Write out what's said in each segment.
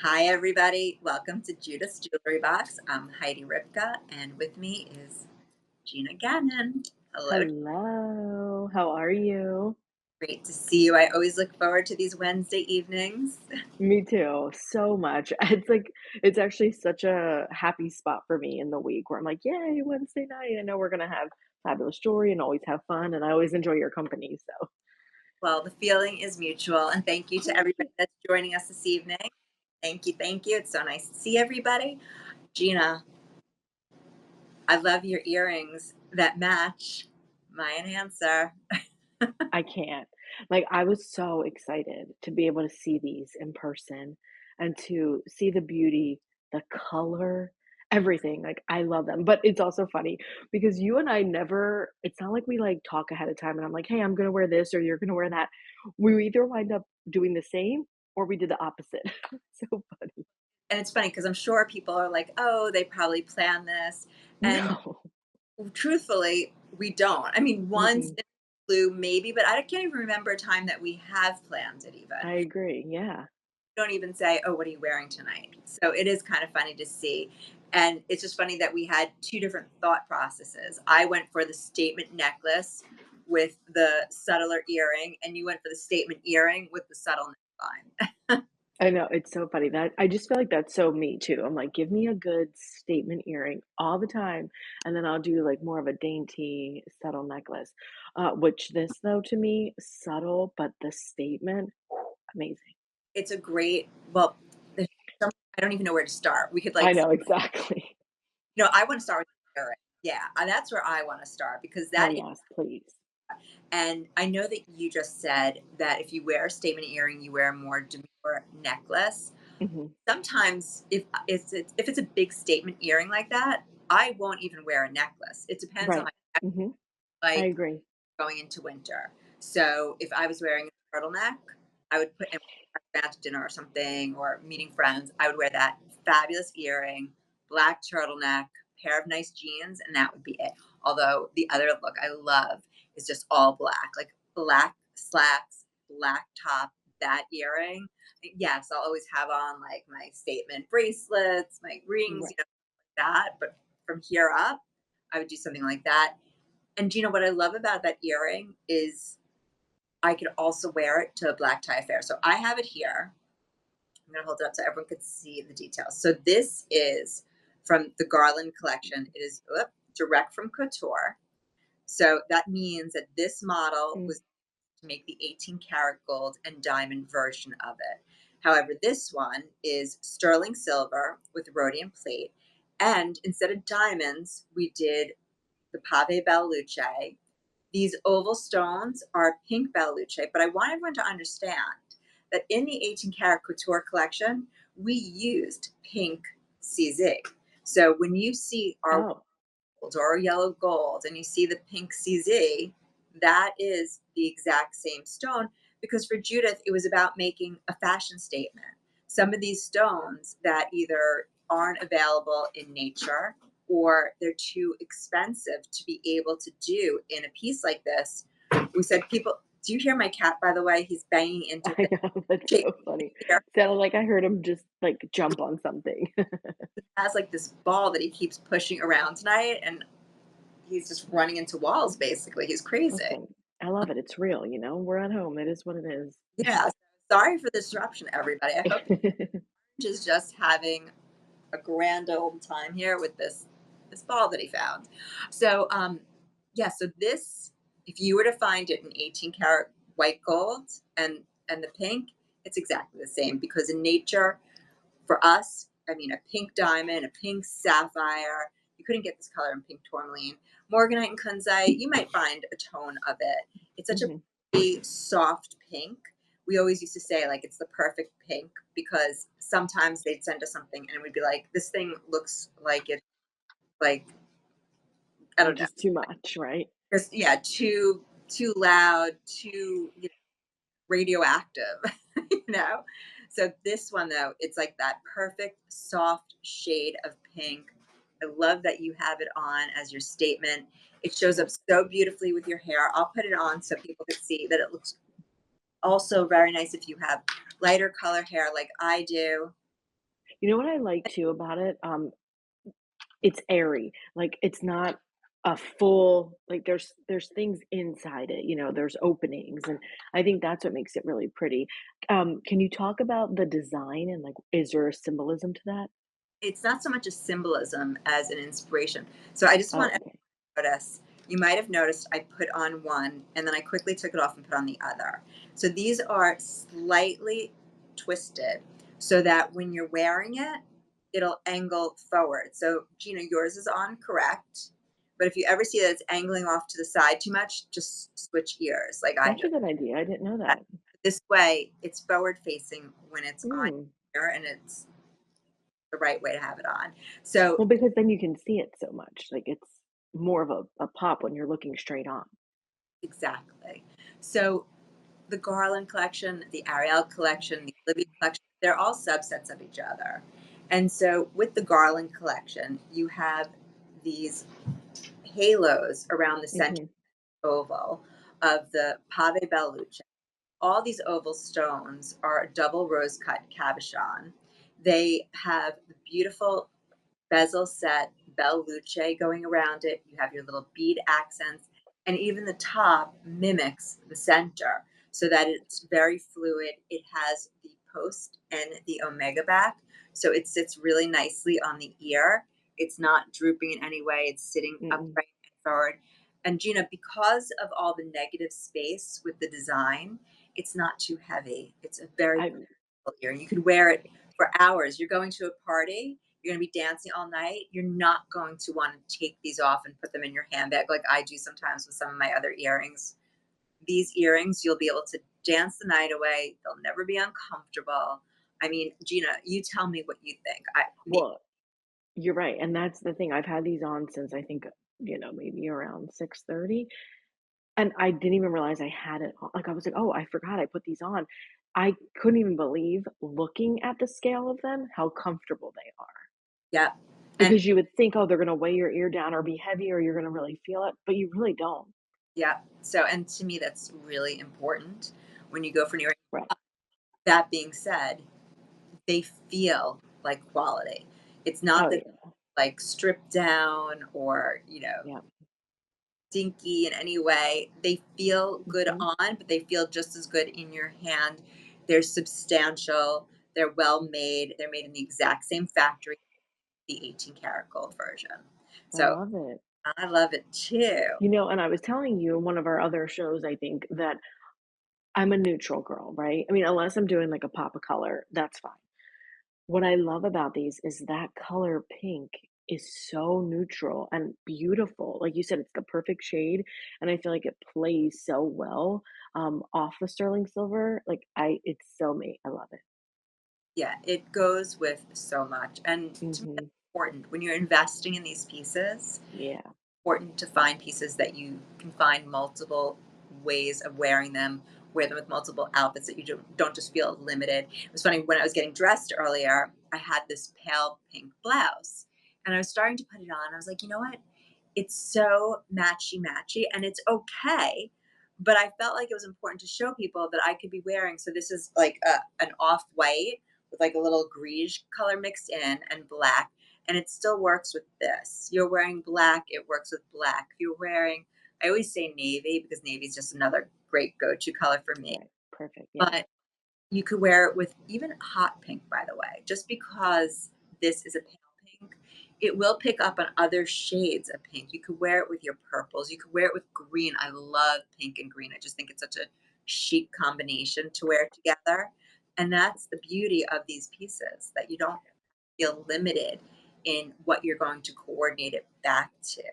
Hi, everybody. Welcome to Judith's Jewelry Box. I'm Heidi Ripka, and with me is Gina Gannon. Hello. Hello, how are you? Great to see you. I always look forward to these Wednesday evenings. Me too, so much. It's actually such a happy spot for me in the week where I'm like, "Yay, Wednesday night. I know we're gonna have fabulous jewelry and always have fun, and I always enjoy your company." So, Well, the feeling is mutual, and thank you to everybody that's joining us this evening. Thank you. Thank you. It's so nice to see everybody. Gina, I love your earrings that match my enhancer. I can't. Like, I was so excited to be able to see these in person and to see the beauty, the color, everything. Like, I love them. But it's also funny because you and I never, it's not like we like talk ahead of time and I'm like, hey, I'm going to wear this or you're going to wear that. We either wind up doing the same or we did the opposite. So funny. And it's funny because I'm sure people are like, oh, they probably planned this. And No. truthfully, we don't. I mean, once Mm-mm. in blue, maybe, but I can't even remember a time that we have planned it even. I agree. Yeah. Don't even say, "Oh, what are you wearing tonight?" So it is kind of funny to see. And it's just funny that we had two different thought processes. I went for the statement necklace with the subtler earring, and you went for the statement earring with the subtle neckline. I know, it's so funny that I just feel like that's so me too. I'm like, "Give me a good statement earring all the time, and then I'll do, like, more of a dainty, subtle necklace." Which this though, to me, subtle, but the statement, amazing. It's a great, well, there's I don't even know where to start. We could I like, know, exactly. I want to start with the earring. Yeah, and that's where I want to start because Oh, that. yes, please. And I know that you just said that if you wear a statement earring, you wear a more demure necklace. Mhm. Sometimes, if it's a big statement earring like that, I won't even wear a necklace. It depends on Right. my Mhm. I like agree. going into winter. So if I was wearing a turtleneck, I would put in out to dinner or something or meeting friends. I would wear that fabulous earring, black turtleneck, pair of nice jeans, and that would be it. Although the other look I love is just all black, like black slacks, black top, that earring. Yes, I'll always have on like my statement bracelets, my rings, Right. that. But from here up, I would do something like that. And what I love about that earring is I could also wear it to a black tie affair. So I have it here. I'm going to hold it up so everyone could see the details. So this is from the Garland collection. It is direct from couture. So that means that this model Mm. was to make the 18 karat gold and diamond version of it. However, this one is sterling silver with rhodium plate. And instead of diamonds, we did the Pave Bella Luce. These oval stones are pink Bella Luce, but I want everyone to understand that in the 18 karat couture collection, we used pink CZ. So when you see our Oh. gold or our yellow gold and you see the pink CZ, that is the exact same stone because for Judith, it was about making a fashion statement. Some of these stones that either aren't available in nature or they're too expensive to be able to do in a piece like this. We said, people, do you hear my cat, by the way? He's banging into I the know, that's shape so funny. here. Sounded like I heard him just, like, jump on something. He has like this ball that he keeps pushing around tonight, and he's just running into walls basically. He's crazy. Listen, I love it, it's real, we're at home, it is what it is. Yeah. Sorry for the disruption, everybody. I hope you're just having a grand old time here with this ball that he found. So yeah, so this, if you were to find it in 18 karat white gold and the pink, it's exactly the same because in nature, for us, I mean a pink diamond, a pink sapphire, you couldn't get this color in pink tourmaline. Morganite and kunzite, you might find a tone of it. It's such a Mhm. pretty soft pink. We always used to say like it's the perfect pink because sometimes they'd send us something and we'd be like, this thing looks like it's like, I don't know, Just too much, right? just yeah, too loud, too radioactive, you know? So this one though, it's like that perfect soft shade of pink. I love that you have it on as your statement. It shows up Yeah. so beautifully with your hair. I'll put it on so people can see that it looks also very nice if you have lighter color hair like I do. You know what I like too about it? It's airy. Like, it's not a full like, there's things inside it, there's openings, and I think that's what makes it really pretty. Can you talk about the design and, like, is there a symbolism to that? It's not so much a symbolism as an inspiration. So I just want Oh, to okay. notice, you might have noticed I put on one and then I quickly took it off and put on the other. So these are slightly twisted so that when you're wearing it, it'll angle forward. So Gina, yours is on correct. But if you ever see that it's angling off to the side too much, just switch ears like I That's a just good idea, I didn't know had. that. This way it's forward facing when it's on Mm. here and it's the right way to have it on. So Well, because then you can see it so much, like, it's more of a pop when you're looking straight on. exactly. So the Garland collection, the Arielle collection, the Olivia collection, they're all subsets of each other. And so with the Garland collection, you have these halos around the center Mhm, oval of the Pave Bellucci. All these oval stones are double rose cut cabochon. They have beautiful bezel set, bell luce going around it. You have your little bead accents, and even the top mimics the center so that it's very fluid. It has the post and the omega back, so it sits really nicely on the ear. It's not drooping in any way, it's sitting mm-mm. upright and forward. And Gina, because of all the negative space with the design, it's not too heavy. It's a very I ear. You could wear it for hours. You're going to a party, you're going to be dancing all night. You're not going to want to take these off and put them in your handbag like I do sometimes with some of my other earrings. These earrings, you'll be able to dance the night away. They'll never be uncomfortable. I mean, Gina, you tell me what you think. Me, well, you're right, and that's the thing, I've had these on since I think, maybe around 6:30, and I didn't even realize I had it on, like, I was like, "Oh, I forgot I put these on." I couldn't even believe, looking at the scale of them, how comfortable they are. yeah. And Because you would think, "Oh, they're gonna weigh your ear down or be heavy or you're gonna really feel it," but you really don't. yeah. So, and to me, that's really important when you go for an earring. Right. That being said, they feel like quality. It's not Oh, that yeah. like stripped down or, Yeah. dinky in any way. They feel good Mhm. on, but they feel just as good in your hand. They're substantial. They're well made. They're made in the exact same factory, the 18 karat gold version. I So love it. I love it too. And I was telling you in one of our other shows, I think, that I'm a neutral girl, right? I mean, unless I'm doing, like, a pop of color, that's fine. What I love about these is that color pink is so neutral and beautiful. Like you said, it's the perfect shade, and I feel like it plays so well, off the sterling silver. Like, it's so me. I love it. Yeah, it goes with so much. And to me, that's Mhm. important. When you're investing in these pieces, Yeah. important to find pieces that you can find multiple ways of wearing them, wear them with multiple outfits that you don't just feel limited. It was funny when I was getting dressed earlier, I had this pale pink blouse and I was starting to put it on. I was like, you know what? It's so matchy matchy and it's okay. But I felt like it was important to show people that I could be wearing. So this is like an off white with like a little greige color mixed in and black, and it still works with this. You're wearing black, it works with black. If you're wearing, I always say navy because navy is just another great go-to color for me. Right. Perfect. Yeah. But you could wear it with even hot pink, by the way, just because this is a pale pink. It will pick up on other shades of pink. You could wear it with your purples. You could wear it with green. I love pink and green. I just think it's such a chic combination to wear together. And that's the beauty of these pieces that you don't feel limited in what you're going to coordinate it back to.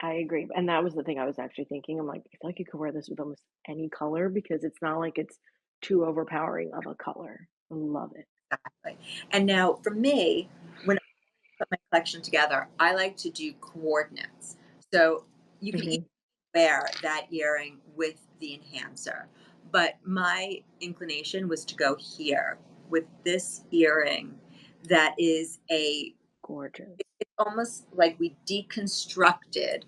I agree. And that was the thing I was actually thinking. I'm like, I feel like you could wear this with almost any color because it's not like it's too overpowering of a color. I love it. Exactly. And now for me, when I put my collection together, I like to do coordinates. So you could Mhm. wear that earring with the enhancer. But my inclination was to go here with this earring that is Gorgeous. it's almost like we deconstructed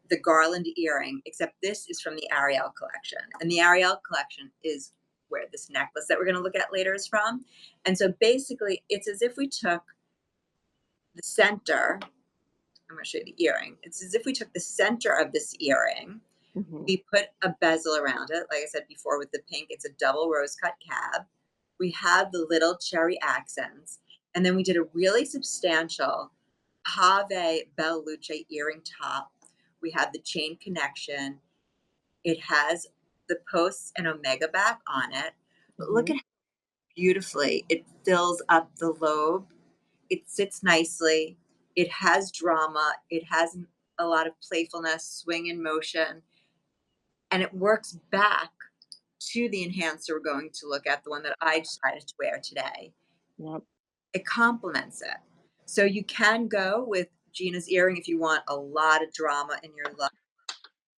the Garland earring, except this is from the Arielle collection. And the Arielle collection is where this necklace that we're going to look at later is from. And so basically, it's as if we took the center. I'm going to show you the earring. It's as if we took the center of this earring, Mhm. we put a bezel around it. Like I said before, with the pink, it's a double rose cut cab. We have the little cherry accents. And then we did a really substantial pave Belle Luce earring top. We have the chain connection. It has the posts and omega back on it. But look Mhm. at how beautifully it fills up the lobe. It sits nicely. It has drama. It has a lot of playfulness, swing and motion, and it works back to the enhancer we're going to look at, the one that I decided to wear today. Yep. It complements it. So you can go with Gina's earring if you want a lot of drama in your look,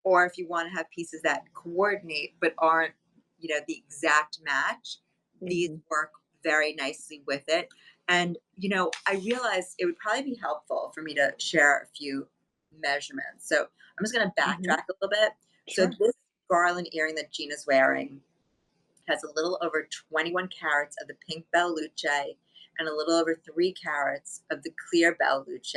or if you want to have pieces that coordinate but aren't, the exact match. These Mhm. work very nicely with it. And, I realized it would probably be helpful for me to share a few measurements. So I'm just going to Mhm. backtrack a little bit. So Sure. this garland earring that Gina's wearing has a little over 21 carats of the pink Belle Luce and a little over 3 carats of the clear Belle Luce.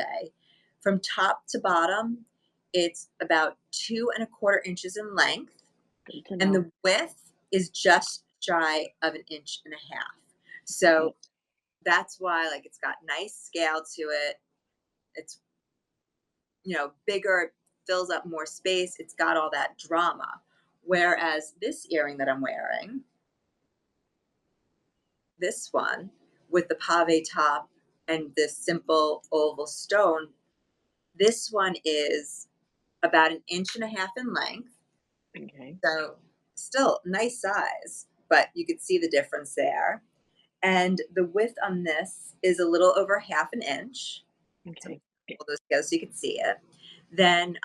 From top to bottom, it's about 2¼ inches in length, Good to and know. the width is just shy of an inch and a half. Okay. So that's why, like, it's got nice scale to it. It's, bigger, fills up more space. It's got all that drama. Whereas this earring that I'm wearing, this one with the pave top and this simple oval stone, this one is about an inch and a half in length. Okay. So still nice size, but you could see the difference there. And the width on this is a little over half an inch. So Okay. pull those together so you can see it. Then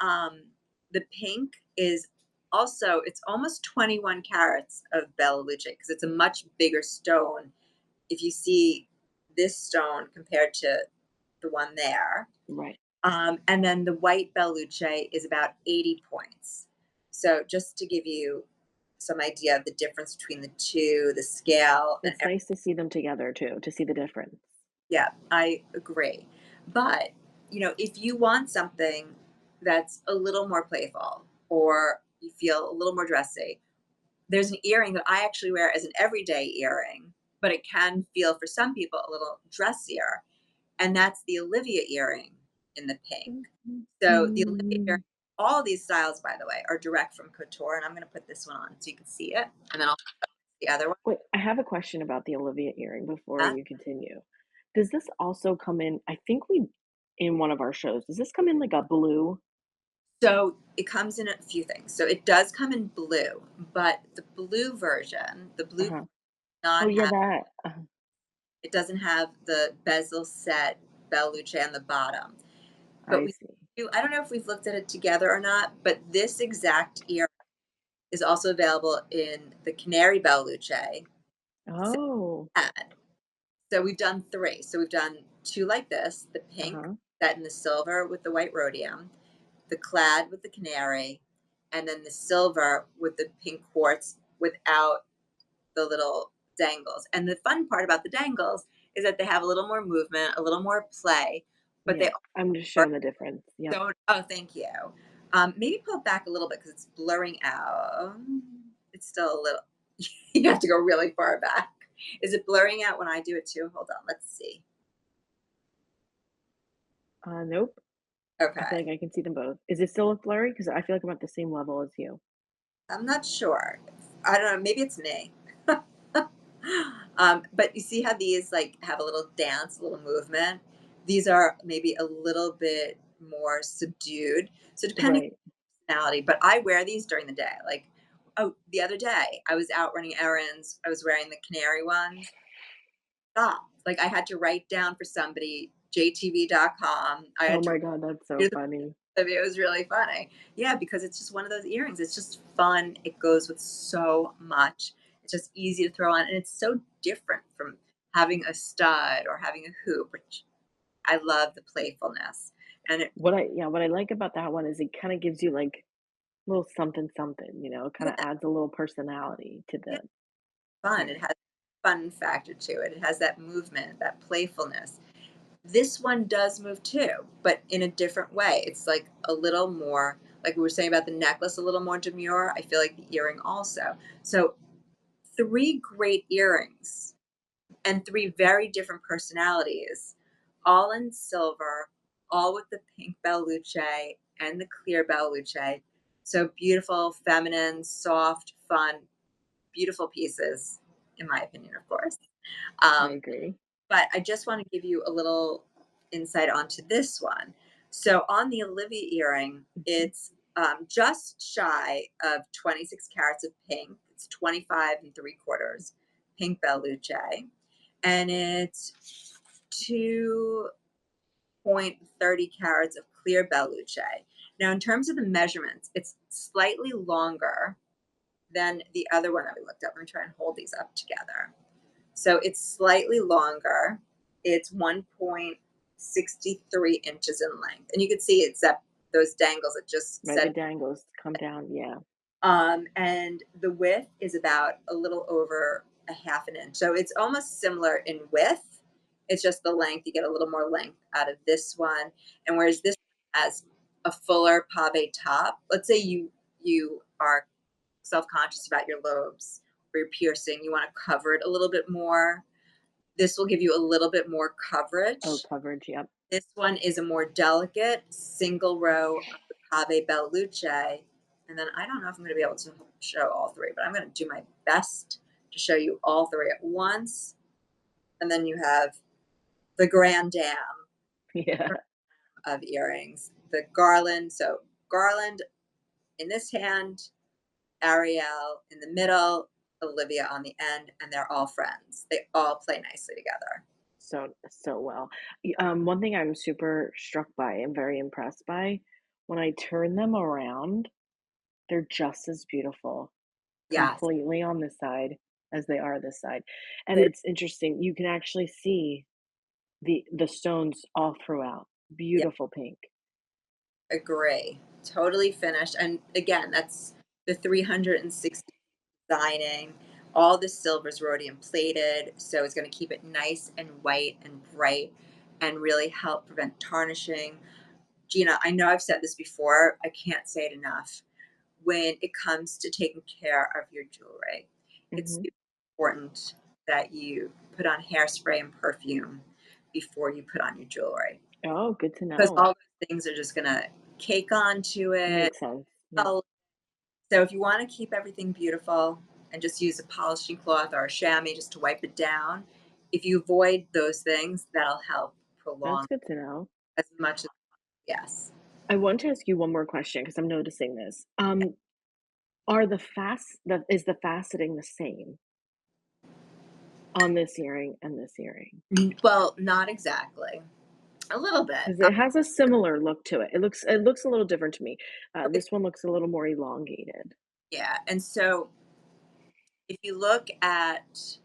the pink is also, it's almost 21 carats of Bella Luce because it's a much bigger stone if you see this stone compared to the one there. Right. And then the white Belluce is about 80 points. So just to give you some idea of the difference between the two, the scale, and It's nice to see them together too, to see the difference. yeah, I agree. But, if you want something that's a little more playful or you feel a little more dressy, there's an earring that I actually wear as an everyday earring, but it can feel for some people a little dressier, and that's the Olivia earring in the pink. So the Olivia earring, Mhm. all these styles, by the way, are direct from couture, and I'm going to put this one on so you can see it, and then I'll put the other one. Wait, I have a question about the Olivia earring before Yeah. you continue. Does this also come in, I think we in one of our shows, does this come in like a blue? So it comes in a few things. So it does come in blue, but the blue version, the blue Uh-huh. Oh, not yeah, have, that. it doesn't have the bezel set Belle Luce on the bottom. But I we see. do, I don't know if we've looked at it together or not, but this exact ear is also available in the Canary Belle Luce Oh. set. So we've done three. So we've done two like this, the pink Uh-huh. set in the silver with the white rhodium, the clad with the canary, and then the silver with the pink quartz without the little dangles. And the fun part about the dangles is that they have a little more movement, a little more play, but they Yeah, I'm just are showing the difference. Yep. don't. Oh, thank you. Maybe pull it back a little bit because it's blurring out. It's still a little. You have to go really far back. Is it blurring out when I do it too? Hold on. Let's see. Nope. I feel Okay. like I can see them both. Is it still look blurry? Because I feel like I'm at the same level as you. I'm not sure. I don't know. Maybe it's me. But you see how these like have a little dance, a little movement. These are maybe a little bit more subdued. So depending Right. on personality, but I wear these during the day. Like, oh, the other day I was out running errands. I was wearing the canary ones. Stop. Like I had to write down for somebody jtv.com. I Oh had to my God, that's so do funny. it was really funny. Yeah, because it's just one of those earrings. It's just fun. It goes with so much. It's just easy to throw on, and it's so different from having a stud or having a hoop, which I love the playfulness. And it, What I like about that one is it kinda gives you, like, little something something, it kinda yeah, adds a little personality to yeah, the fun. It has fun factor to it. It has that movement, that playfulness. This one does move too, but in a different way. It's like a little more, like we were saying about the necklace, a little more demure. I feel like the earring also. So, three great earrings and three very different personalities, all in silver, all with the pink bell luce and the clear bell luce. So beautiful, feminine, soft, fun, beautiful pieces, in my opinion, of course. I Um, agree. but I just want to give you a little insight onto this one. So on the Olivia earring, Mhm. it's just shy of 26 carats of pink. It's 25 and three quarters pink bell luce, and it's 2.30 carats of clear bell luce. Now, in terms of the measurements, it's slightly longer than the other one that we looked up. Let me try and hold these up together. So it's slightly longer. It's 1.63 inches in length. And you can see it's that those dangles that just Right, the said. dangles come down, yeah. And the width is about a little over a half an inch. So it's almost similar in width. It's just the length. You get a little more length out of this one. And whereas this has a fuller pave top, let's say you are self-conscious about your lobes or your piercing, you want to cover it a little bit more. This will give you a little bit more Oh, coverage. coverage, yep. This one is a more delicate single row of the Pave Belluce. And then I don't know if I'm going to be able to show all three, but I'm going to do my best to show you all three at once. And then you have the Grand Dame Yeah, of earrings, the Garland. So Garland in this hand, Arielle in the middle, Olivia on the end, and they're all friends. They all play nicely together. so well. One thing I'm super struck by and very impressed by, when I turn them around, they're just as beautiful Yes. completely on this side as they are this side. And it's interesting, you can actually see the stones all throughout. Yeah. Beautiful pink. Agree. Totally finished. And again, that's the 360 designing. All the silver's rhodium plated, so it's going to keep it nice and white and bright and really help prevent tarnishing. Gina, I know I've said this before, I can't say it enough. When it comes to taking care of your jewelry, it's Mhm. important that you put on hairspray and perfume before you put on your jewelry Oh, good to because know. all those things are just going to cake onto it. Makes sense. Yep. So if you want to keep everything beautiful and just use a polishing cloth or a chamois just to wipe it down, if you avoid those things, that'll help That's prolong good to know. as much as yes. I want to ask you one more question because I'm noticing this. Are the is the faceting the same on this earring and this earring? Well, not exactly. A little bit. Because it has a similar look to it. It looks a little different to me. Okay, This one looks a little more elongated. yeah. And so if you look at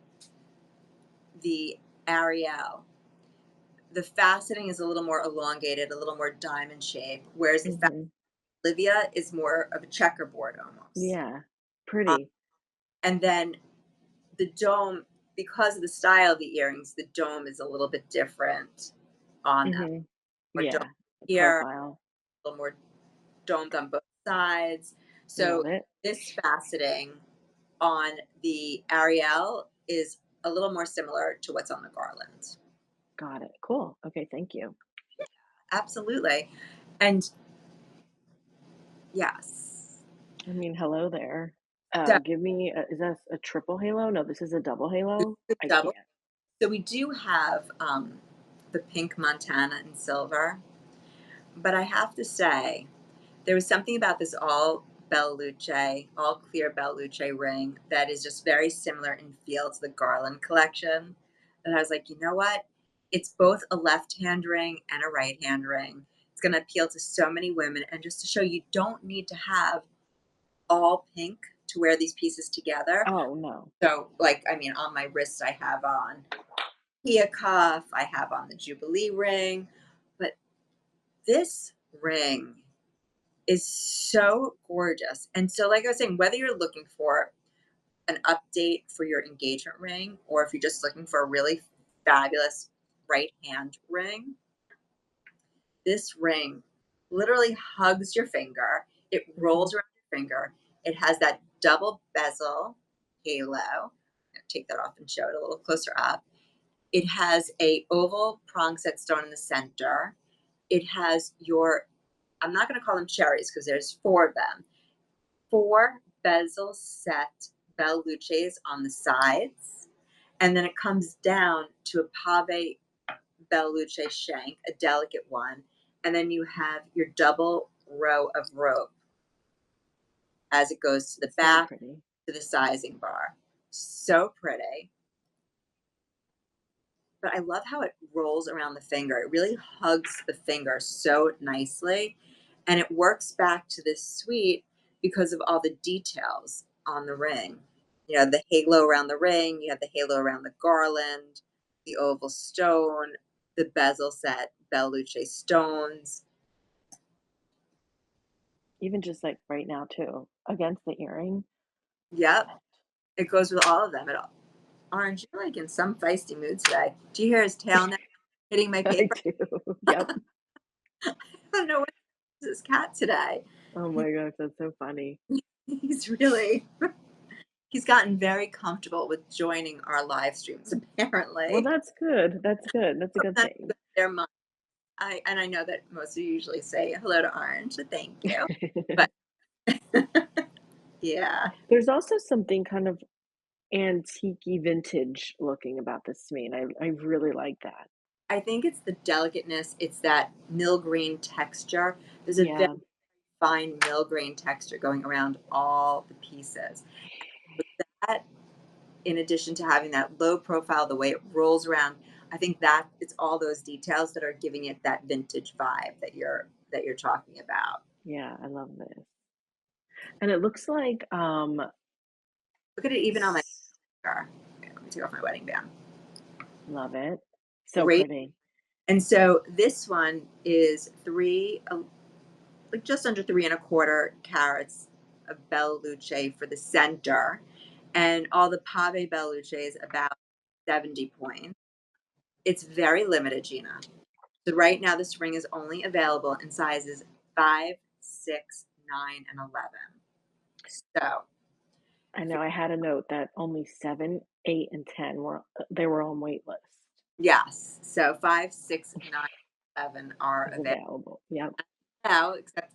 the Arielle, the faceting is a little more elongated, a little more diamond shape, whereas the Mhm. Olivia is more of a checkerboard almost. Yeah. Um, Pretty. and then the dome, because of the style of the earrings, the dome is a little bit different on them. Mhm. More dome Yeah. The here, profile. a little more domed on both sides. So Love it. this faceting on the Ariel is a little more similar to what's on the Garland. Got it. Cool. Okay, thank you. Absolutely. And yes. I mean, hello there. So Give me is that a triple halo? No, this is a double halo? the I double. can't. So we do have the pink Montana in silver, but I have to say there was something about this all clear Bell Luce ring that is just very similar in feel to the Garland collection. And I was like, you know what? It's both a left hand ring and a right hand ring. It's going to appeal to so many women. And just to show you don't need to have all pink to wear these pieces together. Oh, no. So, like, I mean, on my wrist, I have on Kia cuff, I have on the Jubilee ring, but this ring is so gorgeous. And so, like I was saying, whether you're looking for an update for your engagement ring, or if you're just looking for a really fabulous right hand ring, this ring literally hugs your finger. It Mhm. rolls around your finger. It has that double bezel halo. Take that off and show it a little closer up. It has a oval prong set stone in the center. It has your, I'm not going to call them cherries because there's four of them. Four bezel set belle luces on the sides. And then it comes down to a pave belle luce shank, a delicate one. And then you have your double row of rope as it goes to the So back pretty. to the sizing bar. So pretty. But I love how it rolls around the finger. It really hugs the finger so nicely. And it works back to this suite because of all the details on the ring. You know, the halo around the ring, you have the halo around the garland, the oval stone, the bezel set Belle Luce stones. Even just, like, right now too, against the earring. Yep, Love it. it goes with all of them. Orange, you're like in some feisty mood today. Do you hear his tail now hitting my I paper? do. Yep. I don't know what this cat today. Oh my gosh, that's so funny. He's really he's gotten very comfortable with joining our live streams Well, apparently. that's good. That's good. That's a good Sometimes thing. with their mom. I know that most of you usually say hello to Orange, so thank you. But yeah, There's also something kind of antique-y vintage looking about this to me, and I really like that. I think it's the delicateness, it's that mill green texture. There's a very Yeah. fine mill green texture going around all the pieces. With that, in addition to having that low profile, the way it rolls around, I think that it's all those details that are giving it that vintage vibe that you're talking about. Yeah, I love this. And it looks like, Look at it even on my s car. Here, let me take off my wedding band. love it. So Great. pretty. And so this one is like just under 3¼ carats of Belle Luce for the center, and all the Pave Belle Luce is about 70 points. It's very limited, Gina. So right now, this ring is only available in sizes 5, 6, 9, and 11. So I if know I had a note that only 7, 8, and 10 they were on wait list. yes, so 5, 6, 9, 11 are Is available available. Yep. now. Except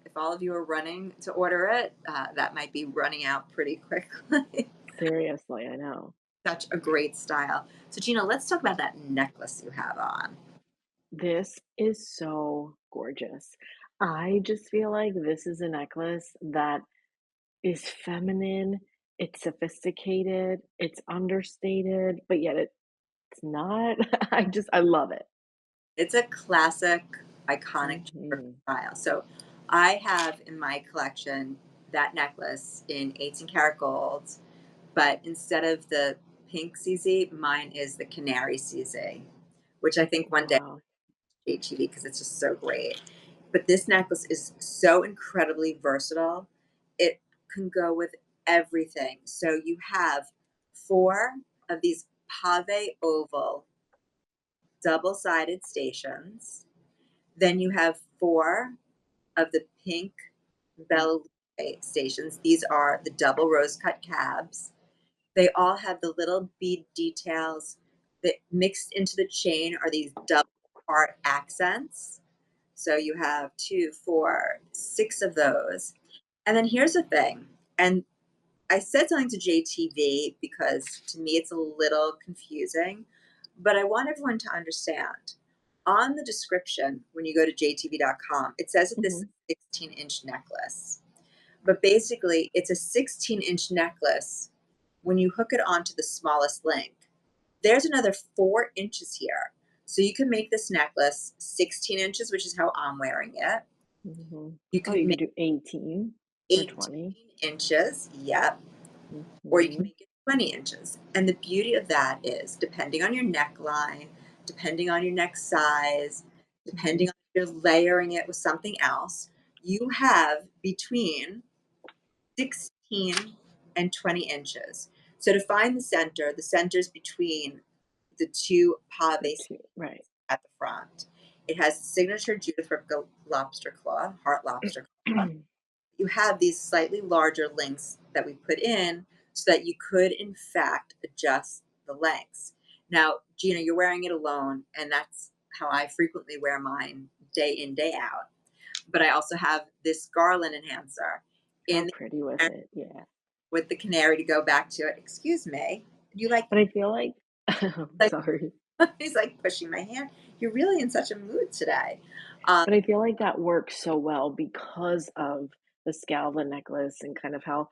if all of you are running to order it, that might be running out pretty quickly. Seriously, I know. Such a great style. So Gina, let's talk about that necklace you have on. This is so gorgeous. I just feel like this is a necklace that is feminine, it's sophisticated, it's understated, but yet it's not. I love it. It's a classic, iconic Mhm. style. So I have in my collection that necklace in 18 karat gold, but instead of the pink CZ, mine is the canary CZ, which I think one day Wow. HEV because it's just so great. But this necklace is so incredibly versatile. It can go with everything. So you have four of these pave oval double-sided stations. Then you have four of the pink Mm. bell stations. These are the double rose cut cabs. They all have the little bead details that mixed into the chain are these double part accents. So you have 2, 4, 6 of those. And then here's the thing, and I said something to JTV because to me it's a little confusing, but I want everyone to understand. On the description, when you go to jtv.com, it says that this is Mhm. a 16-inch necklace. But basically, it's a 16-inch necklace when you hook it onto the smallest link. There's another 4 inches here. So you can make this necklace 16 inches, which is how I'm wearing it. Mhm. You Oh, can you could make do 18 or 18 20. inches. Yep. Or you can Mhm. make it 20 inches. And the beauty of that is, depending on your neckline, depending on your neck size, Mhm. depending on if you're layering it with something else, you have between 16 and 20 inches. So to find the center's between the two The pave two, right. at the front. It has the signature Judith Ripka lobster claw, heart lobster claw. You have these slightly larger links that we put in so that you could, in fact, adjust the lengths. Now, Gina, you're wearing it alone, and that's how I frequently wear mine day in, day out. But I also have this Garland enhancer How in pretty was the, it? Yeah. with the canary to go back to it. Excuse me. You like, But I feel like like sorry. he's like pushing my hand. You're really in such a mood today. Um, But I feel like that works so well because of the scale of the necklace and kind of how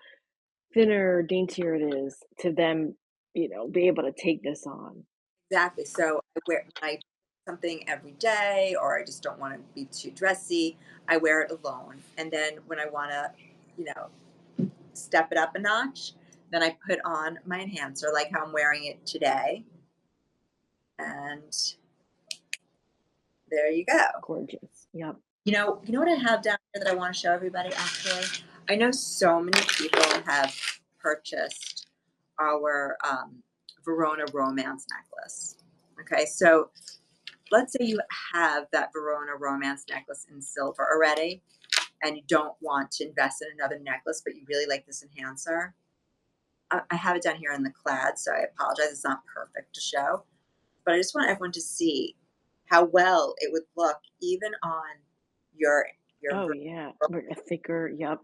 thinner, daintier it is to them, be able to take this on. exactly. So I wear when I something every day, or I just don't want to be too dressy. I wear it alone, and then when I want to, you know, step it up a notch, then I put on my enhancer, like how I'm wearing it today, and there you go. Gorgeous. Yep. You know what I have down here that I want to show everybody. Actually, I know so many people have purchased our Verona romance necklace. Okay, so let's say you have that Verona romance necklace in silver already, and you don't want to invest in another necklace, but you really like this enhancer. I have it down here in the clad, so I apologize. It's not perfect to show, but I just want everyone to see how well it would look even on your your. Oh, yeah. A thicker, yep.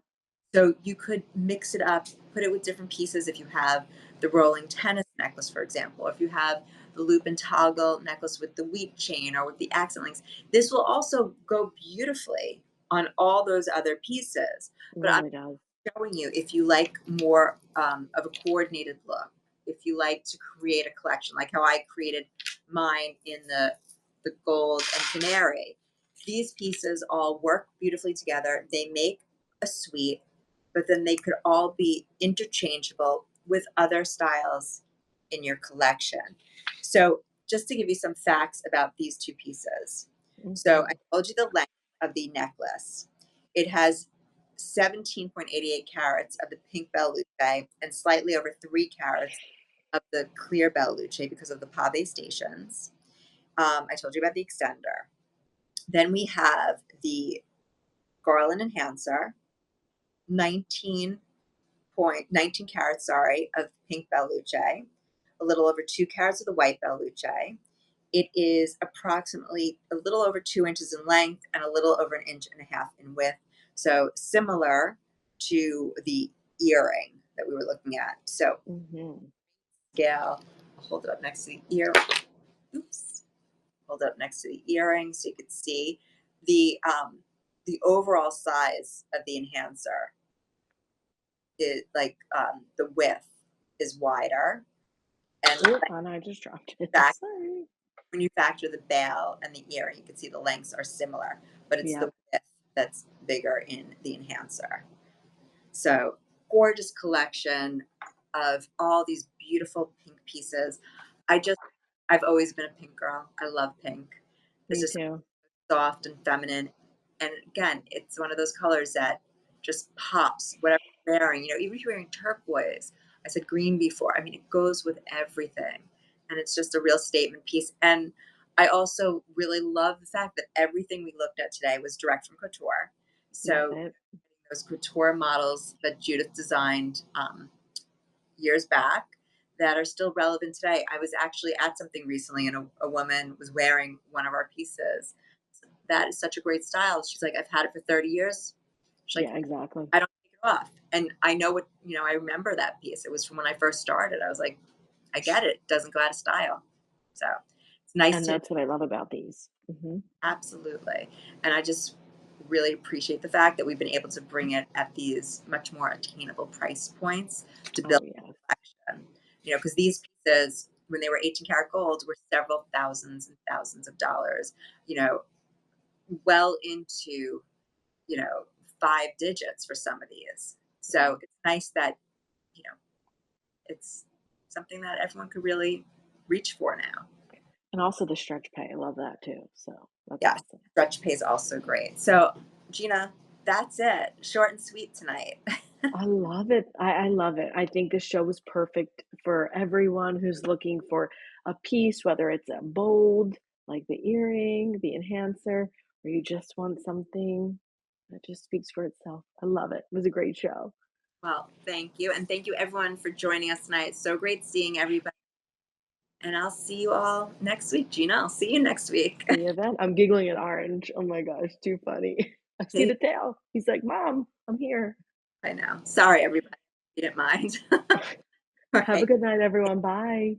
So you could mix it up, put it with different pieces if you have the rolling tennis necklace, for example, or if you have the loop and toggle necklace with the wheat chain or with the accent links. This will also go beautifully on all those other pieces. It But I'm really does. showing you if you like more of a coordinated look, if you like to create a collection, like how I created mine in the gold and canary. These pieces all work beautifully together. They make a suite, but then they could all be interchangeable with other styles in your collection. So, just to give you some facts about these two pieces. So, I Mhm. told you the length of the necklace. It has 17.88 carats of the pink bell luce and slightly over 3 carats of the clear bell luce because of the pave stations. I told you about the extender. Then we have the Garland enhancer, 19 carats, sorry, of pink Belluce, a little over 2 carats of the white Belluce. It is approximately a little over 2 inches in length and a little over 1.5 inches in width. So similar to the earring that we were looking at. So Mhm. scale, I'll hold it up next to the ear. Oops. Hold it up next to the earring so you could see the overall size of the enhancer is like the width is wider, and Oh, and I just dropped it. fact Sorry. when you factor the bail and the earring, you can see the lengths are similar, but it's the Yep. width that's bigger in the enhancer. So gorgeous collection of all these beautiful pink pieces. I just I've always been a pink girl. I love pink. It's Me just too. soft and feminine. And again, it's one of those colors that just pops, whatever you're wearing. Even if you're wearing turquoise, I said green before. I mean, it goes with everything. And it's just a real statement piece. And I also really love the fact that everything we looked at today was direct from couture. Love So it. those couture models that Judith designed years back that are still relevant today. I was actually at something recently and a woman was wearing one of our pieces. That is such a great style. She's like, I've had it for 30 years. She's like, Yeah, exactly. I don't take it off. And I know I remember that piece. It was from when I first started. I was like, I get it. It doesn't go out of style. So it's nice And to that's what I love about these. Mhm. absolutely. And I just really appreciate the fact that we've been able to bring it at these much more attainable price points to build Oh, yeah. a collection. Because these pieces, when they were 18 karat gold, were several thousands and thousands of dollars, you know, well into, you know, 5 digits for some of these. Yeah. So it's nice that, you know, it's something that everyone could really reach for now. And also the stretch pay, I love that too, so that's Yes, awesome. stretch pay is also great. So, Gina, that's it. Short and sweet tonight. I love it. I love it. I think this show was perfect for everyone who's looking for a piece, whether it's a bold, like the earring, the enhancer, or you just want something that just speaks for itself. I love it. It was a great show. Well, thank you. And thank you everyone for joining us tonight. So great seeing everybody. And I'll see you all next week, Gina. I'll see you next week. See you then. I'm giggling at Orange. Oh my gosh, too funny. I see the tail. He's like, Mom, I'm here. I know. Sorry, everybody. You didn't mind. All Have a right. good night, everyone. Bye.